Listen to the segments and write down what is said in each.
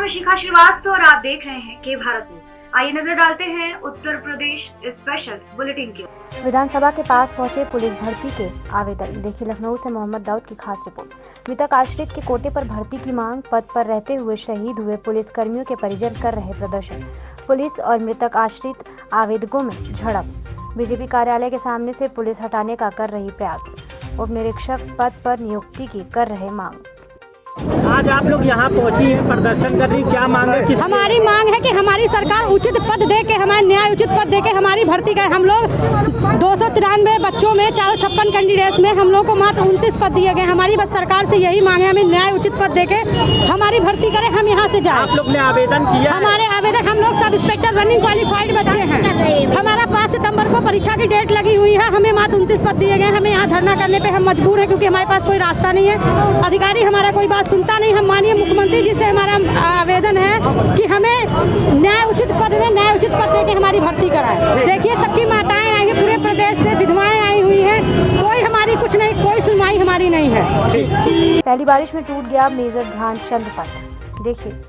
मैं शिखा श्रीवास्तव और आप देख रहे हैं के भारत न्यूज। आइए नजर डालते हैं उत्तर प्रदेश स्पेशल बुलेटिन की। विधानसभा के पास पहुंचे पुलिस भर्ती के आवेदन। देखिए लखनऊ से मोहम्मद दाऊद की खास रिपोर्ट। मृतक आश्रित के कोटे पर भर्ती की मांग, पद पर रहते हुए शहीद हुए पुलिस कर्मियों के परिजन कर रहे प्रदर्शन। पुलिस और मृतक आश्रित आवेदकों में झड़प। बीजेपी कार्यालय के सामने से पुलिस हटाने का कर रही प्रयास। उप निरीक्षक पद पर नियुक्ति की कर रहे मांग। आज आप लोग यहाँ पहुँची हैं, प्रदर्शन कर रही, क्या मांग है? हमारी मांग है कि हमारी सरकार उचित पद दे के, हमारे न्याय उचित पद दे के हमारी भर्ती करे। हम लोग 293 बच्चों में 456 कैंडिडेट्स में हम लोग को मात्र 29 पद दिए गए। हमारी बस सरकार से यही मांग है, हमें न्याय उचित पद दे के हमारी भर्ती करें, हम यहाँ से जाए। आप लोग ने आवेदन किया? हमारे आवेदन, हम लोग सब इंस्पेक्टर रनिंग क्वालिफाइड बच्चे हैं। हमारा 5 सितम्बर को परीक्षा की डेट लगी हुई है, हमें मात्र 29 पद दिए गए। हमें यहाँ धरना करने पे हम मजबूर हैं क्योंकि हमारे पास कोई रास्ता नहीं है। अधिकारी हमारा कोई बात सुनता नहीं। हम माननीय मुख्यमंत्री जी से हमारा आवेदन है कि हमें न्याय उचित पद दे, न्याय उचित पद दे के हमारी भर्ती कराएं। देखिए सबकी माताएं आई हैं, पूरे प्रदेश से विधवाएं आई हुई हैं, कोई हमारी कुछ नहीं, कोई सुनवाई हमारी नहीं है। पहली बारिश में टूट गया मेजर ध्यानचंद पथ। देखिए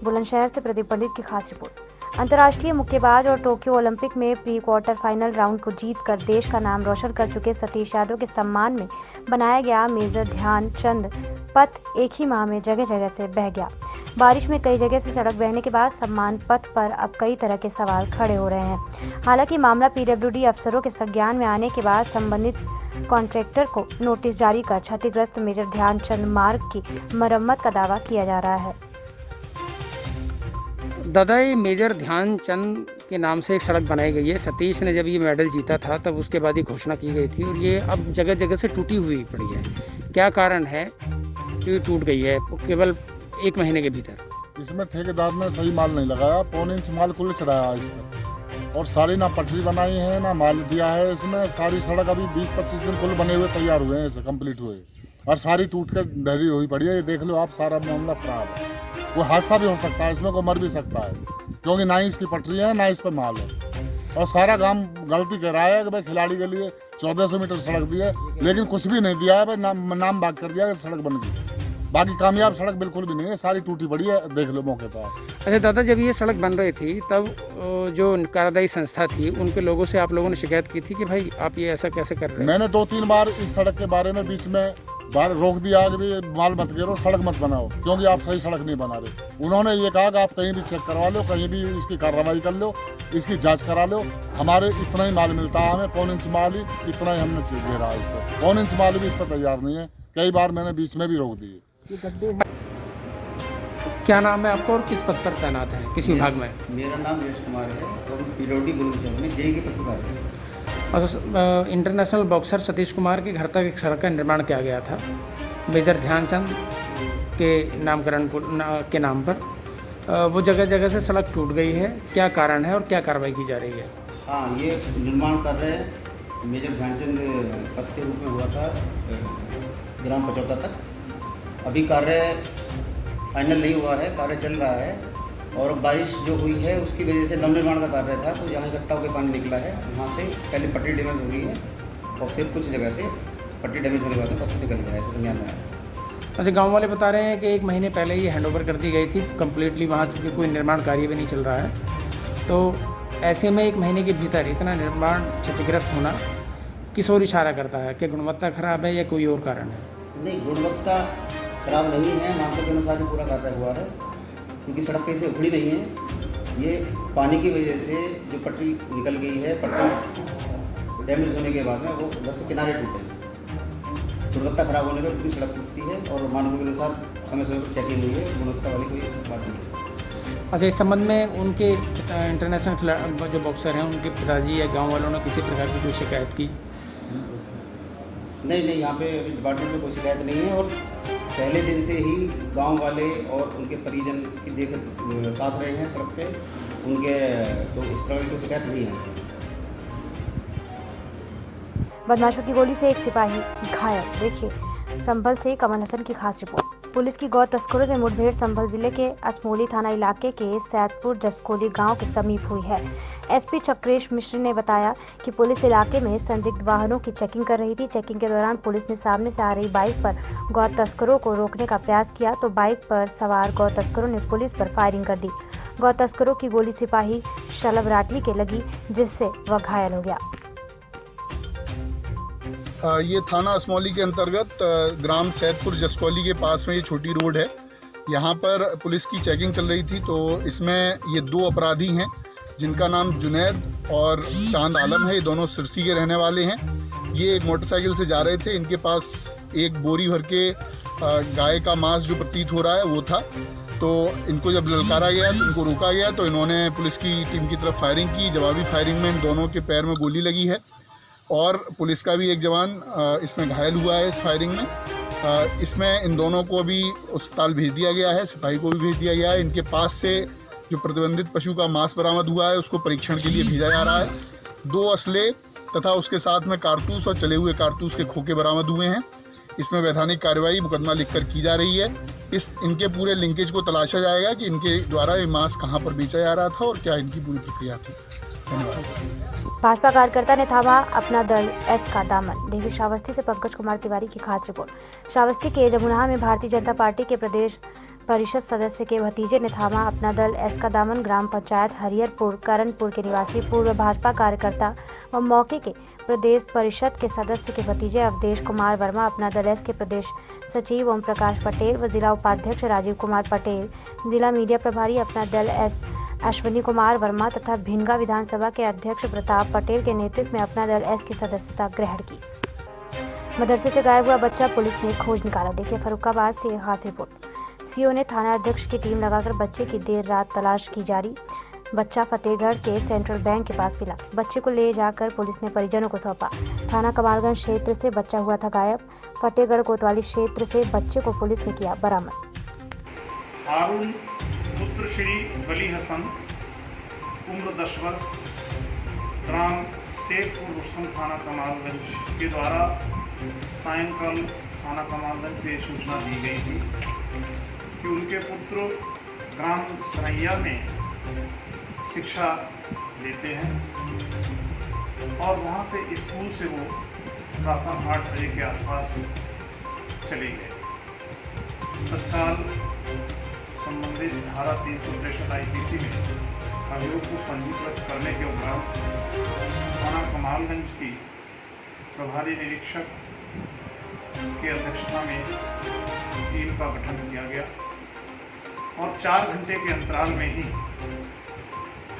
बुलंदशहर से प्रदीप पंडित की खास रिपोर्ट। अंतर्राष्ट्रीय मुक्केबाज और टोक्यो ओलंपिक में प्री क्वार्टर फाइनल राउंड को जीतकर देश का नाम रोशन कर चुके सतीश यादव के सम्मान में बनाया गया मेजर ध्यानचंद पथ एक ही माह में जगह जगह से बह गया। बारिश में कई जगह से सड़क बहने के बाद सम्मान पथ पर अब कई तरह के सवाल खड़े हो रहे हैं। हालांकि मामला पीडब्ल्यूडी अफसरों के संज्ञान में आने के बाद संबंधित कॉन्ट्रैक्टर को नोटिस जारी कर क्षतिग्रस्त मेजर ध्यानचंद मार्ग की मरम्मत का दावा किया जा रहा है। दादा, ये मेजर ध्यानचंद के नाम से एक सड़क बनाई गई है। सतीश ने जब ये मेडल जीता था तब उसके बाद ही घोषणा की गई थी और ये अब जगह जगह से टूटी हुई पड़ी है। क्या कारण है जो ये टूट गई है केवल 1 महीने के भीतर? इसमें ठेकेदार ने सही माल नहीं लगाया, 1.25 इंच माल कुल चढ़ाया इसमें और सारी ना पटरी बनाई है ना माल दिया है। इसमें सारी सड़क अभी 20-25 दिन कुल बने हुए तैयार हुए हैं, इसे कम्प्लीट हुए और सारी टूट कर ढहरी हुई पड़ी है। ये देख लो आप, सारा मामला खराब है। कोई हादसा भी हो सकता है इसमें, कोई मर भी सकता है क्योंकि ना ही इसकी पटरी है ना इस पर माल है। और सारा काम गलती कर रहा है कि भाई खिलाड़ी के लिए 1400 मीटर सड़क दी है लेकिन कुछ भी नहीं दिया है भाई, नाम बात कर दिया कि सड़क बन गई। बाकी कामयाब सड़क बिल्कुल भी नहीं है, सारी टूटी पड़ी है, देख लो मौके पर। अच्छा दादा, जब ये सड़क बन रही थी तब जो कार्यदायी संस्था थी उनके लोगों से आप लोगों ने शिकायत की थी कि भाई आप ये ऐसा कैसे कर रहे हैं? मैंने 2-3 बार इस सड़क के बारे में बीच में बार रोक दिया कि भी माल मत गिरो, सड़क मत बनाओ क्योंकि आप सही सड़क नहीं बना रहे। उन्होंने ये कहा कि आप कहीं भी चेक करवा लो, कहीं भी इसकी कार्रवाई कर लो, इसकी जांच करा लो, हमारे इतना ही माल मिलता है, हमें 1.25 इंच माल ही इतना ही हमने घेरा है इस पर। 1.25 इंच माल भी इस पर तैयार नहीं है। कई बार मैंने बीच में भी रोक दिए। क्या नाम है आपको और किस पद पर तैनात है, किस विभाग में? मेरा नाम यश कुमार है और पीडब्ल्यूडी बुलंदशहर में जेई के पत्रकार है। और इंटरनेशनल बॉक्सर सतीश कुमार के घर तक एक सड़क का निर्माण किया गया था मेजर ध्यानचंद के नामकरण के नाम पर। वो जगह जगह से सड़क टूट गई है, क्या कारण है और क्या कार्रवाई की जा रही है? हाँ, ये निर्माण कार्य मेजर ध्यानचंद पथ के रूप में हुआ था ग्राम पचौता तक। अभी कार्य फाइनल नहीं हुआ है, कार्य चल रहा है और बारिश जो हुई है उसकी वजह से नवनिर्माण का कार्य था तो यहाँ इकट्ठा होकर पानी निकला है। वहाँ से पहले पटरी डैमेज हो गई है और फिर कुछ जगह से पटरी डैमेज होने के बाद पत्थर निकल गया है, ऐसा संज्ञान में आया। अच्छा, गांव वाले बता रहे हैं कि 1 महीने पहले ही हैंडओवर कर दी गई थी कम्प्लीटली, वहाँ चूँकि कोई निर्माण कार्य भी नहीं चल रहा है। तो ऐसे में 1 महीने के भीतर इतना निर्माण क्षतिग्रस्त होना किस ओर इशारा करता है? कि गुणवत्ता खराब है या कोई और कारण है? नहीं, गुणवत्ता खराब नहीं है, मानकों के अनुसार ही पूरा कार्य हुआ है क्योंकि सड़क कैसे उखड़ी नहीं है। ये पानी की वजह से जो पटरी निकल गई है, पटरी डैमेज होने के बाद में वो उधर से किनारे टूटे। गुणवत्ता खराब होने पर पूरी सड़क टूटती है और मानकों के अनुसार समय समय पर चेकिंग हुई है, गुणवत्ता वाली कोई बात नहीं है। अच्छा, इस संबंध में उनके इंटरनेशनल जो बॉक्सर हैं उनके पिताजी या गांव वालों ने किसी प्रकार की कोई शिकायत की? नहीं, यहाँ पे अभी डिपार्टमेंट में कोई शिकायत नहीं है और पहले दिन से ही गांव वाले और उनके परिजन की देख साथ रहे हैं सड़क पे, उनके तो इस प्रकार की शिकायत नहीं है। बदमाशों की गोली से एक सिपाही घायल। देखिए संभल से कमल हसन की खास रिपोर्ट। पुलिस की गौ तस्करों से मुठभेड़ संभल जिले के असमोली थाना इलाके के सैदपुर जसकोली गांव के समीप हुई है। एसपी चक्रेश मिश्र ने बताया कि पुलिस इलाके में संदिग्ध वाहनों की चेकिंग कर रही थी। चेकिंग के दौरान पुलिस ने सामने से आ रही बाइक पर गौ तस्करों को रोकने का प्रयास किया तो बाइक पर सवार गौ तस्करों ने पुलिस पर फायरिंग कर दी। गौ तस्करों की गोली सिपाही शलभ राटली के लगी, जिससे वह घायल हो गया। ये थाना असमौली के अंतर्गत ग्राम सैदपुर जसकोली के पास में ये छोटी रोड है। यहाँ पर पुलिस की चेकिंग चल रही थी तो इसमें ये दो अपराधी हैं जिनका नाम जुनैद और चांद आलम है। ये दोनों सिरसी के रहने वाले हैं। ये एक मोटरसाइकिल से जा रहे थे। इनके पास एक बोरी भर के गाय का मांस जो प्रतीत हो रहा है वो था। तो इनको जब ललकारा गया तो इनको रोका गया तो इन्होंने पुलिस की टीम की तरफ फायरिंग की। जवाबी फायरिंग में इन दोनों के पैर में गोली लगी है और पुलिस का भी एक जवान इसमें घायल हुआ है इस फायरिंग में। इसमें इन दोनों को भी अस्पताल भेज दिया गया है, सिपाही को भी भेज दिया गया है। इनके पास से जो प्रतिबंधित पशु का मांस बरामद हुआ है उसको परीक्षण के लिए भेजा जा रहा है। 2 असले तथा उसके साथ में कारतूस और चले हुए कारतूस के खोखे बरामद हुए हैं। इसमें वैधानिक कार्रवाई मुकदमा लिखकर की जा रही है। इनके पूरे लिंकेज को तलाशा जाएगा कि इनके द्वारा ये मांस कहाँ पर बेचा जा रहा था और क्या इनकी पूरी प्रक्रिया थी। धन्यवाद। भाजपा कार्यकर्ता ने थामा अपना दल एस का दामन। देखिए श्रावस्ती से पंकज कुमार तिवारी की खास रिपोर्ट। श्रावस्ती के जमुना में भारतीय जनता पार्टी के प्रदेश परिषद सदस्य के भतीजे ने थामा अपना दल एस का दामन। ग्राम पंचायत हरिहरपुर करणपुर के निवासी पूर्व भाजपा कार्यकर्ता व मौके के प्रदेश परिषद के सदस्य के भतीजे अवधेश कुमार वर्मा, अपना दल एस के प्रदेश सचिव ओम प्रकाश पटेल व जिला उपाध्यक्ष राजीव कुमार पटेल, जिला मीडिया प्रभारी अपना दल एस अश्विनी कुमार वर्मा तथा भिनगा विधानसभा के अध्यक्ष प्रताप पटेल के नेतृत्व में अपना दल एस की सदस्यता ग्रहण की। मदरसे से गायब हुआ बच्चा, पुलिस ने खोज निकाला। देखिए फर्रुखाबाद से खास रिपोर्ट। सीओ ने थाना अध्यक्ष की टीम लगाकर बच्चे की देर रात तलाश की जारी। बच्चा फतेहगढ़ के सेंट्रल बैंक के पास मिला। बच्चे को ले जाकर पुलिस ने परिजनों को सौंपा। थाना कमालगंज क्षेत्र से बच्चा हुआ था गायब। फतेहगढ़ कोतवाली क्षेत्र से बच्चे को पुलिस ने किया बरामद। हारून पुत्र श्री वली हसन, उम्र 10 वर्ष, ग्राम शेखपुर रुस्तम, थाना कमालगंज के द्वारा सायंकाल थाना कमालगंज में सूचना दी गई थी कि उनके पुत्र ग्राम सरैया में शिक्षा लेते हैं और वहाँ से स्कूल से वो प्रातः 8 बजे के आसपास चले गए। तत्काल संबंधित धारा 363 आईपीसी में अभियोग को पंजीकृत करने के उपरांत थाना कमालगंज की प्रभारी निरीक्षक की अध्यक्षता में टीम का गठन किया गया और 4 घंटे के अंतराल में ही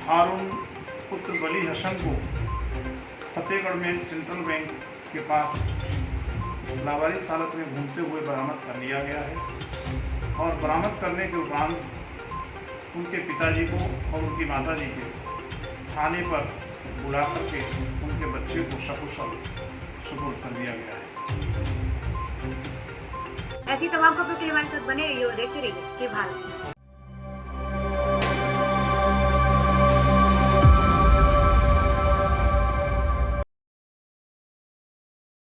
हारून पुत्र वली हसन को फतेहगढ़ में सेंट्रल बैंक के पास लावारिस हालत में घूमते हुए बरामद कर लिया गया है और बरामद करने के उपरांत उनके पिताजी को और उनकी माताजी को थाने पर बुला करके उनके बच्चे को सकुशल सुपुर्द कर दिया गया है। ऐसी तमाम खबरों के लिए हमारे साथ बने रहिए और देखते रहिए कि भारत।